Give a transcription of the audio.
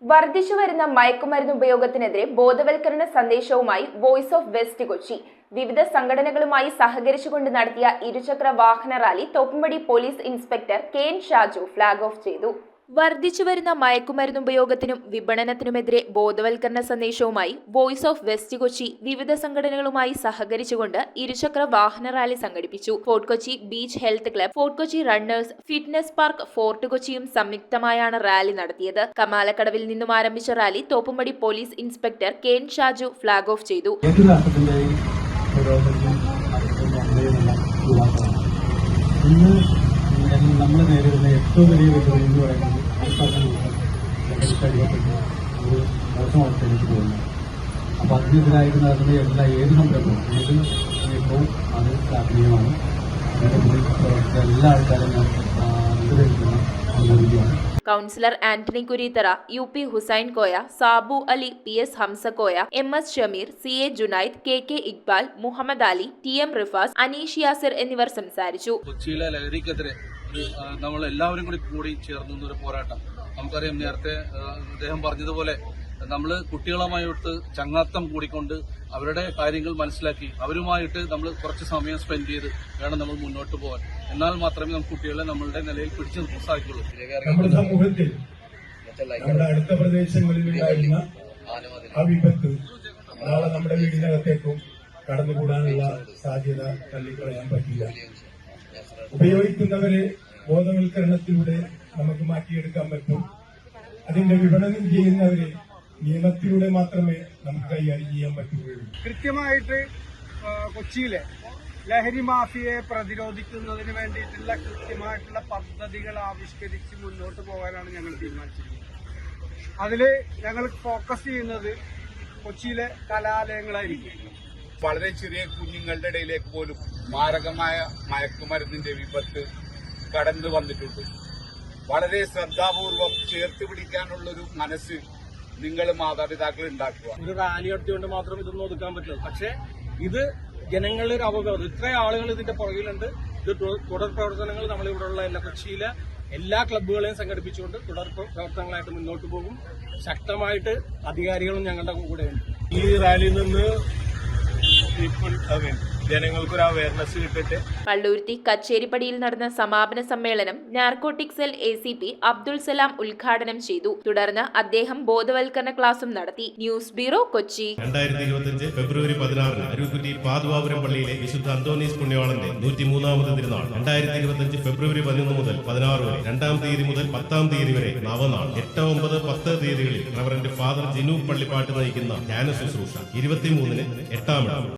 വർദ്ധിച്ചുവരുന്ന മയക്കുമരുന്ന് ഉപയോഗത്തിനെതിരെ ബോധവൽക്കരണ സന്ദേശവുമായി വോയിസ് ഓഫ് വെസ്റ്റ് കൊച്ചി വിവിധ സംഘടനകളുമായി സഹകരിച്ചുകൊണ്ട് നടത്തിയ ഇരുചക്ര വാഹന rally Thoppumpady police inspector K N. Shaju flag off ചെയ്തു. വർദ്ധിച്ചുവരുന്ന മയക്കുമരുന്ന് ഉപയോഗത്തിനും വിപണനത്തിനുമെതിരെ ബോധവൽക്കരണ സന്ദേശവുമായി വോയിസ് ഓഫ് വെസ്റ്റ് കൊച്ചി വിവിധ സംഘടനകളുമായി സഹകരിച്ചുകൊണ്ട് ഇരുചക്ര വാഹന റാലി സംഘടിപ്പിച്ചു. Fort Kochi beach health club, Fort Kochi runners, fitness park Fort കൊച്ചിയും സംയുക്തമായാണ് റാലി നടത്തിയത്. കമാലക്കടവിൽ നിന്നും ആരംഭിച്ച rally Thoppumpady police inspector K N. Shaju flag off ചെയ്തു. നമ്മൾ നേരിടുന്ന ഏറ്റവും വലിയ വെല്ലുവിളി എന്ന് പറയുന്നത് ഒരു മോശമവസ്ഥയിലേക്ക് പോകുന്നു. അപ്പോൾ അതിനെതിരായിട്ട് നടക്കുന്ന ഏത് സംരംഭവും ഏത് നിയമവും അത് ശാസ്ത്രീയമാണ്. എല്ലാ ആൾക്കാരും അനുമോദിക്കുകയാണ്. Councillor Antony Kureethara, UP Hussain Koya, Sabu Ali, PS Hamsakoya, MS Shameer, CA Junaid, KK Iqbal, Muhammad Ali, TM Rifas, Aneesh Yasir എന്നിവർ സംസാരിച്ചു. കൊച്ചിയിലെ ലഹരിക്കെതിരെ നമ്മൾ എല്ലാവരും കൂടി ചേർന്ന ഒരു പോരാട്ടം. നമുക്കറിയാം, നേരത്തെ അദ്ദേഹം പറഞ്ഞതുപോലെ നമ്മൾ കുട്ടികളുമായിട്ട് ചങ്ങാത്തം കൂടിക്കൊണ്ട് അവരുടെ കാര്യങ്ങൾ മനസ്സിലാക്കി അവരുമായിട്ട് നമ്മൾ കുറച്ച് സമയം സ്പെൻഡ് ചെയ്ത് വേണം നമ്മൾ മുന്നോട്ട് പോകാൻ. എന്നാൽ മാത്രമേ നമുക്ക് കുട്ടികളെ നമ്മളുടെ നിലയിൽ പിടിച്ചു നിർത്താൻ സാധിക്കുള്ളൂ. നമ്മുടെ സമൂഹത്തിൽ നമ്മുടെ അടുത്ത പ്രദേശങ്ങളിൽ ഉണ്ടായിരുന്ന ആ വിപത്ത് നാളെ നമ്മുടെ വീടിനകത്തേക്കും കടന്നുകൂടാനുള്ള സാധ്യത തള്ളിക്കളയാൻ പറ്റില്ല. ഉപയോഗിക്കുന്നവരെ ബോധവൽക്കരണത്തിലൂടെ നമുക്ക് മാറ്റിയെടുക്കാൻ പറ്റും. അതിന്റെ വിപണനം ചെയ്യുന്നവരെ നിയമത്തിലൂടെ മാത്രമേ നമുക്ക് കൈകാര്യം ചെയ്യാൻ പറ്റുകയുള്ളൂ. കൃത്യമായിട്ട് കൊച്ചിയിലെ ലഹരി മാഫിയയെ പ്രതിരോധിക്കുന്നതിന് വേണ്ടിയിട്ടുള്ള കൃത്യമായിട്ടുള്ള പദ്ധതികൾ ആവിഷ്കരിച്ച് മുന്നോട്ട് പോകാനാണ് ഞങ്ങൾ തീരുമാനിച്ചിരിക്കുന്നത്. അതിൽ ഞങ്ങൾ ഫോക്കസ് ചെയ്യുന്നത് കൊച്ചിയിലെ കലാലയങ്ങളായിരിക്കും. വളരെ ചെറിയ കുഞ്ഞുങ്ങളുടെ ഇടയിലേക്ക് പോലും മാരകമായ മയക്കുമരുന്നിന്റെ വിപത്ത് കടന്നു വന്നിട്ടുണ്ട്. വളരെ ശ്രദ്ധാപൂർവം ചേർത്ത് പിടിക്കാനുള്ളൊരു മനസ്സ് നിങ്ങൾ മാതാപിതാക്കൾ ഉണ്ടാക്കുക. ഒരു റാലി നടത്തിക്കൊണ്ട് മാത്രം ഇതൊന്നും ഒതുക്കാൻ പറ്റില്ല. പക്ഷെ ഇത് ജനങ്ങളുടെ ഒരു അവബോധം, ഇത്ര ആളുകൾ ഇതിന്റെ പുറകിലുണ്ട്. ഇത് തുടർ പ്രവർത്തനങ്ങൾ നമ്മളിവിടെയുള്ള കൊച്ചിയിലെ എല്ലാ ക്ലബ്ബുകളെയും സംഘടിപ്പിച്ചുകൊണ്ട് തുടർ പ്രവർത്തനങ്ങളായിട്ട് മുന്നോട്ട് പോകും. ശക്തമായിട്ട് അധികാരികളും ഞങ്ങളുടെ കൂടെയുണ്ട്. ഈ റാലിയിൽ നിന്ന് ജനങ്ങൾക്കൊരു അവയർനെസ് കിട്ടട്ടെ. പള്ളുരുത്തി കച്ചേരിപ്പടിയിൽ നടന്ന സമാപന സമ്മേളനം narcotic cell ACP Abdul Salam ഉദ്ഘാടനം ചെയ്തു. തുടർന്ന് അദ്ദേഹം ബോധവൽക്കരണ ക്ലാസും നടത്തി. News bureau, Kochi. 2025 ഫെബ്രുവരി 16 അരുക്കുറ്റി പാതുവാപുരം പള്ളിയിലെ വിശുദ്ധ അന്തോണീസ് പുണ്യവാളന്റെ 103ാമത് തിരുനാൾ 2025 ഫെബ്രുവരി 11 മുതൽ 16 വരെ, 2-ാം തീയതി മുതൽ 10-ാം തീയതി വരെ നവനാൾ, 8, 9, 10 തീയതികളിൽ റവറന്റ് ഫാദർ ജിനു പള്ളിപ്പാട്ട് നയിക്കുന്ന ധ്യാന ശുശ്രൂഷ, 23-ന് 8-ാം ഇടം.